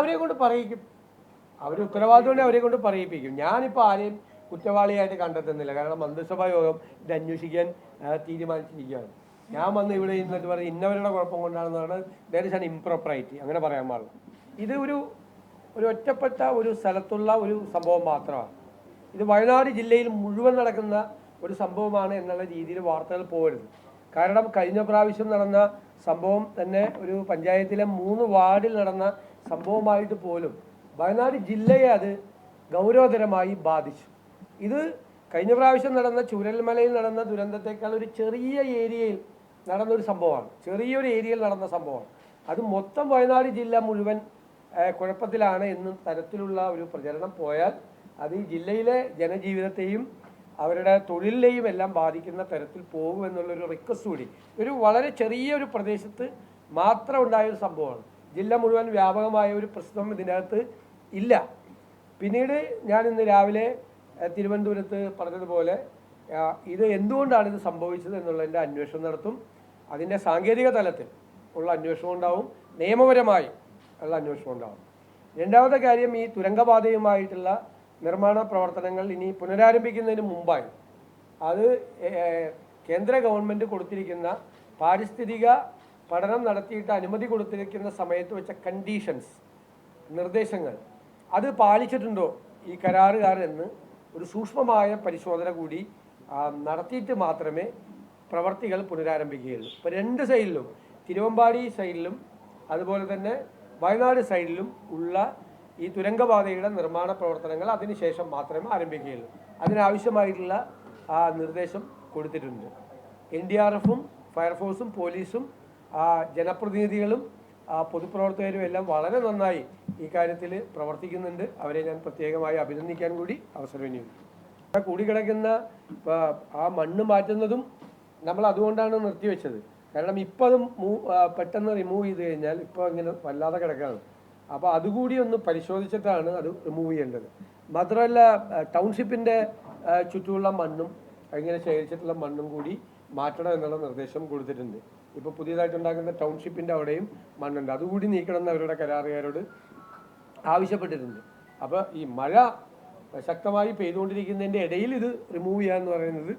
അവരെ കൊണ്ട് പറയിക്കും. അവർ ഉത്തരവാദിത്വം അവരെ കൊണ്ട് പറയിപ്പിക്കും. ഞാനിപ്പോൾ ആരെയും കുറ്റവാളിയായിട്ട് കണ്ടെത്തുന്നില്ല. കാരണം മന്ത്രിസഭാ യോഗം ഇത് അന്വേഷിക്കാൻ തീരുമാനിച്ചിരിക്കുകയാണ്. ഞാൻ വന്ന് ഇവിടെ ഇന്നിട്ട് പറഞ്ഞ് ഇന്നവരുടെ കുഴപ്പം കൊണ്ടാണെന്ന് പറഞ്ഞാൽ ദർ ഇസ് ആൻ ഇംപ്രോപ്പറൈറ്റി, അങ്ങനെ പറയാൻ പാടില്ല. ഇത് ഒരു ഒറ്റപ്പെട്ട ഒരു സ്ഥലത്തുള്ള ഒരു സംഭവം മാത്രമാണ്. ഇത് വയനാട് ജില്ലയിൽ മുഴുവൻ നടക്കുന്ന ഒരു സംഭവമാണ് എന്നുള്ള രീതിയിൽ വാർത്തകൾ പോകരുത്. കാരണം കഴിഞ്ഞ പ്രാവശ്യം നടന്ന സംഭവം തന്നെ ഒരു പഞ്ചായത്തിലെ 3 വാർഡിൽ നടന്ന സംഭവമായിട്ട് പോലും വയനാട് ജില്ലയെ അത് ഗൗരവതരമായി ബാധിച്ചു. ഇത് കഴിഞ്ഞ പ്രാവശ്യം നടന്ന ചൂരൽമലയിൽ നടന്ന ദുരന്തത്തെക്കാൾ ഒരു ചെറിയ ഏരിയയിൽ നടന്നൊരു സംഭവമാണ്, ചെറിയൊരു ഏരിയയിൽ നടന്ന സംഭവമാണ്. അത് മൊത്തം വയനാട് ജില്ല മുഴുവൻ കുഴപ്പത്തിലാണ് എന്ന തരത്തിലുള്ള ഒരു പ്രചരണം പോയാൽ അത് ഈ ജില്ലയിലെ ജനജീവിതത്തെയും അവരുടെ തൊഴിലിനെയും എല്ലാം ബാധിക്കുന്ന തരത്തിൽ പോകുമെന്നുള്ളൊരു റിക്വസ്റ്റ് കൂടി. ഒരു വളരെ ചെറിയൊരു പ്രദേശത്ത് മാത്രം ഉണ്ടായൊരു സംഭവമാണ്. ജില്ല മുഴുവൻ വ്യാപകമായ ഒരു പ്രശ്നം ഇതിനകത്ത് ഇല്ല. പിന്നീട് ഞാൻ ഇന്ന് രാവിലെ തിരുവനന്തപുരത്ത് പറഞ്ഞതുപോലെ ഇത് എന്തുകൊണ്ടാണ് ഇത് സംഭവിച്ചത് എന്നുള്ളതിൻ്റെ അന്വേഷണം നടത്തും. അതിൻ്റെ സാങ്കേതിക തലത്തിൽ ഉള്ള അന്വേഷണം ഉണ്ടാവും, നിയമപരമായി ഉള്ള അന്വേഷണം ഉണ്ടാവും. രണ്ടാമത്തെ കാര്യം, ഈ തുരങ്കപാതയുമായിട്ടുള്ള നിർമ്മാണ പ്രവർത്തനങ്ങൾ ഇനി പുനരാരംഭിക്കുന്നതിന് മുമ്പായി അത് കേന്ദ്ര ഗവൺമെൻറ് കൊടുത്തിരിക്കുന്ന പാരിസ്ഥിതിക പഠനം നടത്തിയിട്ട് അനുമതി കൊടുത്തിരിക്കുന്ന സമയത്ത് വെച്ച കണ്ടീഷൻസ്, നിർദ്ദേശങ്ങൾ അത് പാലിച്ചിട്ടുണ്ടോ ഈ കരാറുകാർ എന്ന് ഒരു സൂക്ഷ്മമായ പരിശോധന കൂടി നടത്തിയിട്ട് മാത്രമേ പ്രവർത്തികൾ പുനരാരംഭിക്കുകയുള്ളൂ. ഇപ്പോൾ 2 സൈഡിലും, തിരുവമ്പാടി സൈഡിലും അതുപോലെ തന്നെ വയനാട് സൈഡിലും ഉള്ള ഈ തുരങ്കപാതയുടെ നിർമ്മാണ പ്രവർത്തനങ്ങൾ അതിനുശേഷം മാത്രമേ ആരംഭിക്കുകയുള്ളൂ. അതിനാവശ്യമായിട്ടുള്ള നിർദ്ദേശം കൊടുത്തിട്ടുണ്ട്. NDRFും ഫയർഫോഴ്സും പോലീസും ജനപ്രതിനിധികളും പൊതുപ്രവർത്തകരും എല്ലാം വളരെ നന്നായി ഈ കാര്യത്തിൽ പ്രവർത്തിക്കുന്നുണ്ട്. അവരെ ഞാൻ പ്രത്യേകമായി അഭിനന്ദിക്കാൻ കൂടി അവസരം വിനിയോഗിക്കും. കൂടിക്കിടക്കുന്ന ആ മണ്ണ് മാറ്റുന്നതും നമ്മൾ അതുകൊണ്ടാണ് നിർത്തിവെച്ചത്. കാരണം ഇപ്പോൾ അത് പെട്ടെന്ന് റിമൂവ് ചെയ്ത് കഴിഞ്ഞാൽ ഇപ്പോൾ ഇങ്ങനെ വല്ലാതെ കിടക്കുകയാണ്. അപ്പോൾ അതുകൂടി ഒന്ന് പരിശോധിച്ചിട്ടാണ് അത് റിമൂവ് ചെയ്യേണ്ടത്. മാത്രമല്ല ടൗൺഷിപ്പിൻ്റെ ചുറ്റുമുള്ള മണ്ണും ഇങ്ങനെ ശേഖരിച്ചിട്ടുള്ള മണ്ണും കൂടി മാറ്റണം എന്നുള്ള നിർദ്ദേശം കൊടുത്തിട്ടുണ്ട്. ഇപ്പോൾ പുതിയതായിട്ടുണ്ടാക്കുന്ന ടൗൺഷിപ്പിൻ്റെ അവിടെയും മണ്ണുണ്ട്, അതുകൂടി നീക്കണമെന്ന് അവരുടെ കരാറുകാരോട് ആവശ്യപ്പെട്ടിട്ടുണ്ട്. അപ്പോൾ ഈ മഴ ശക്തമായി പെയ്തുകൊണ്ടിരിക്കുന്നതിൻ്റെ ഇടയിൽ ഇത് റിമൂവ് ചെയ്യുക എന്ന് പറയുന്നത്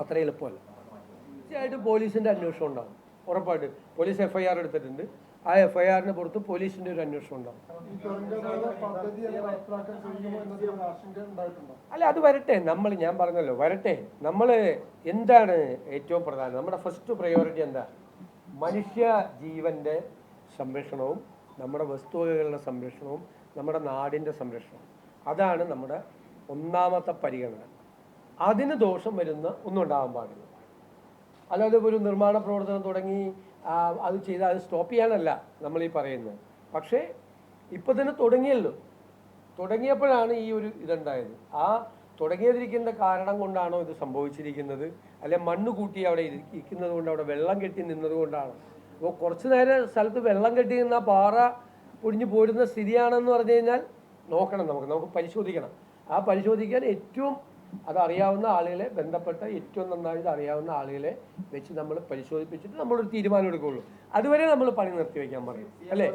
അത്ര എളുപ്പമല്ല. തീർച്ചയായിട്ടും പോലീസിൻ്റെ അന്വേഷണം ഉണ്ടാകും, ഉറപ്പായിട്ട്. പോലീസ് FIR എടുത്തിട്ടുണ്ട്. ആ FIRന് പുറത്ത് പോലീസിൻ്റെ ഒരു അന്വേഷണം ഉണ്ടാകും. അല്ല, അത് വരട്ടെ. ഞാൻ പറഞ്ഞല്ലോ, വരട്ടെ. നമ്മൾ എന്താണ് ഏറ്റവും പ്രധാനം, നമ്മുടെ ഫസ്റ്റ് പ്രയോറിറ്റി എന്താ? മനുഷ്യ ജീവൻ്റെ സംരക്ഷണവും നമ്മുടെ വസ്തുവകകളുടെ സംരക്ഷണവും നമ്മുടെ നാടിൻ്റെ സംരക്ഷണവും, അതാണ് നമ്മുടെ ഒന്നാമത്തെ പരിഗണന. അതിന് ദോഷം വരുന്ന ഒന്നും ഉണ്ടാകാൻ പാടില്ല. അല്ലാതെ ഒരു നിർമ്മാണ പ്രവർത്തനം തുടങ്ങി അത് ചെയ്താൽ അത് സ്റ്റോപ്പ് ചെയ്യാനല്ല നമ്മളീ പറയുന്നത്. പക്ഷേ ഇപ്പോൾ തന്നെ തുടങ്ങിയപ്പോഴാണ് ഈ ഒരു ഇതുണ്ടായത്. ആ തുടങ്ങിയതിരിക്കുന്ന കാരണം കൊണ്ടാണോ ഇത് സംഭവിച്ചിരിക്കുന്നത്, അല്ലെ മണ്ണ് കൂട്ടി അവിടെ ഇരിക്കുന്നത് കൊണ്ട്, അവിടെ വെള്ളം കെട്ടി നിന്നത് കൊണ്ടാണ്? അപ്പോൾ കുറച്ച് നേരം സ്ഥലത്ത് വെള്ളം കെട്ടി നിന്ന പാറ പൊടിഞ്ഞു പോരുന്ന സ്ഥിതിയാണെന്ന് പറഞ്ഞു കഴിഞ്ഞാൽ നോക്കണം, നമുക്ക് പരിശോധിക്കണം. ആ പരിശോധിക്കാൻ ഏറ്റവും അതറിയാവുന്ന ആളുകളെ, ബന്ധപ്പെട്ട ഏറ്റവും നന്നായി അറിയാവുന്ന ആളുകളെ വെച്ച് നമ്മൾ പരിശോധിപ്പിച്ചിട്ട് നമ്മളൊരു തീരുമാനം എടുക്കുകയുള്ളൂ. അതുവരെ നമ്മൾ പണി നിർത്തി വയ്ക്കാൻ പറയും, അല്ലേ?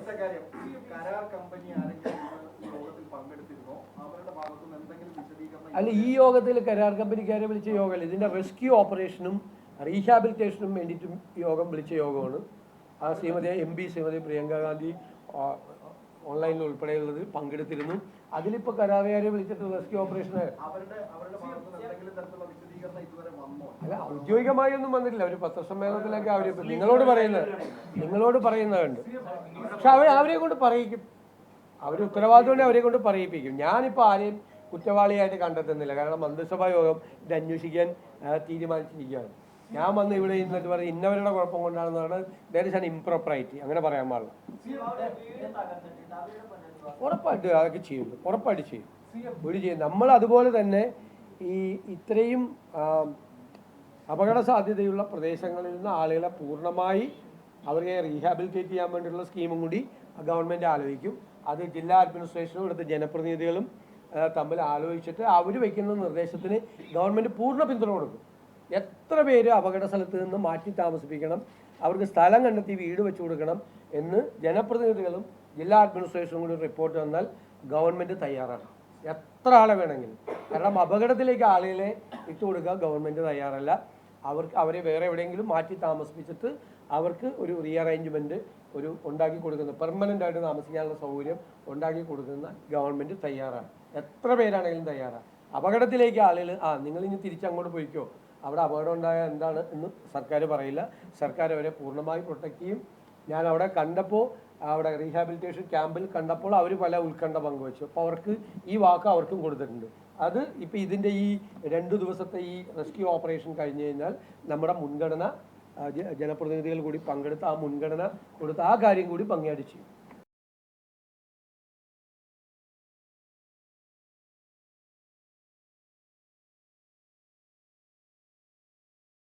അല്ല, ഈ യോഗത്തിൽ കരാർ കമ്പനിക്കാരെ വിളിച്ച യോഗമല്ല, ഇതിൻ്റെ റെസ്ക്യൂ ഓപ്പറേഷനും റീഹാബിലിറ്റേഷനും വേണ്ടിയിട്ടും യോഗം വിളിച്ച യോഗമാണ്. ആ ശ്രീമതി പ്രിയങ്ക ഗാന്ധി ഓൺലൈനിൽ ഉൾപ്പെടെയുള്ളത് പങ്കെടുത്തിരുന്നു. അതിലിപ്പോൾ കരാറുകാരെ വിളിച്ചിട്ട് റെസ്ക്യൂ ഓപ്പറേഷൻ അല്ല, ഔദ്യോഗികമായി ഒന്നും വന്നിട്ടില്ല. ഒരു പത്രസമ്മേളനത്തിലൊക്കെ അവർ നിങ്ങളോട് പറയുന്നതുണ്ട്. പക്ഷെ അവരെ കൊണ്ട് പറയിക്കും. അവർ ഉത്തരവാദിത്വം അവരെ കൊണ്ട് പറയിപ്പിക്കും. ഞാനിപ്പോൾ ആരെയും കുറ്റവാളിയായിട്ട് കണ്ടെത്തുന്നില്ല. കാരണം മന്ത്രിസഭാ യോഗം ഇത് അന്വേഷിക്കാൻ തീരുമാനിച്ചിരിക്കുകയാണ്. ഞാൻ വന്ന് ഇവിടെ ഇന്നിട്ട് പറഞ്ഞ് ഇന്നവരുടെ കുഴപ്പം കൊണ്ടാണെന്ന് പറഞ്ഞാൽ ദർ ഇസ് ആൻ ഇംപ്രോപ്പറൈറ്റി, അങ്ങനെ പറയാൻ പാടില്ല. ഉറപ്പായിട്ട് അതൊക്കെ ചെയ്യും, ഉറപ്പായിട്ട് ചെയ്യും. നമ്മൾ അതുപോലെ തന്നെ ഈ ഇത്രയും അപകട സാധ്യതയുള്ള പ്രദേശങ്ങളിൽ നിന്ന് ആളുകളെ പൂർണ്ണമായി അവരെ റീഹാബിലിറ്റേറ്റ് ചെയ്യാൻ വേണ്ടിയുള്ള സ്കീമും കൂടി ഗവൺമെൻറ് ആലോചിക്കും. അത് ജില്ലാ അഡ്മിനിസ്ട്രേഷനും ഇവിടുത്തെ ജനപ്രതിനിധികളും തമ്മിൽ ആലോചിച്ചിട്ട് അവർ വയ്ക്കുന്ന നിർദ്ദേശത്തിന് ഗവൺമെൻറ് പൂർണ്ണ പിന്തുണ കൊടുക്കും. എത്ര പേര് അപകട സ്ഥലത്ത് നിന്ന് മാറ്റി താമസിപ്പിക്കണം, അവർക്ക് സ്ഥലം കണ്ടെത്തി വീട് വെച്ച് കൊടുക്കണം എന്ന് ജനപ്രതിനിധികളും ജില്ലാ അഡ്മിനിസ്ട്രേഷനും കൂടി റിപ്പോർട്ട് തന്നാൽ ഗവൺമെൻറ് തയ്യാറാണ്, എത്ര ആളെ വേണമെങ്കിലും. കാരണം അപകടത്തിലേക്ക് ആളുകളെ ഇട്ടുകൊടുക്കാൻ ഗവൺമെൻറ് തയ്യാറല്ല. അവരെ വേറെ എവിടെയെങ്കിലും മാറ്റി താമസിപ്പിച്ചിട്ട് അവർക്ക് ഒരു റീഅറേഞ്ച്മെൻറ്റ് ഉണ്ടാക്കി കൊടുക്കുന്ന, പെർമനൻ്റ് ആയിട്ട് താമസിക്കാനുള്ള സൗകര്യം ഉണ്ടാക്കി കൊടുക്കുന്ന ഗവൺമെൻറ് തയ്യാറാണ്. എത്ര പേരാണെങ്കിലും തയ്യാറാണ്. അപകടത്തിലേക്ക് ആളുകൾ നിങ്ങൾ ഇനി തിരിച്ചങ്ങോട്ട് പോയിക്കോ, അവിടെ അപകടം ഉണ്ടായാൽ എന്താണ് എന്ന് സർക്കാർ പറയില്ല. സർക്കാർ അവരെ പൂർണ്ണമായി പ്രൊട്ടക്റ്റ് ചെയ്യും. ഞാൻ അവിടെ കണ്ടപ്പോൾ, അവിടെ റീഹാബിലിറ്റേഷൻ ക്യാമ്പിൽ കണ്ടപ്പോൾ അവർ പല ഉത്കണ്ഠ പങ്കുവച്ചു. അപ്പോൾ അവർക്ക് ഈ വാക്ക് അവർക്കും കൊടുത്തിട്ടുണ്ട്. അത് ഇപ്പോൾ ഇതിൻ്റെ ഈ 2 ദിവസത്തെ ഈ റെസ്ക്യൂ ഓപ്പറേഷൻ കഴിഞ്ഞ് കഴിഞ്ഞാൽ നമ്മുടെ മുൻഗണന ജനപ്രതിനിധികൾ കൂടി പങ്കെടുത്ത് ആ മുൻഗണന കൊടുത്ത് ആ കാര്യം കൂടി പങ്കാളിച്ചു.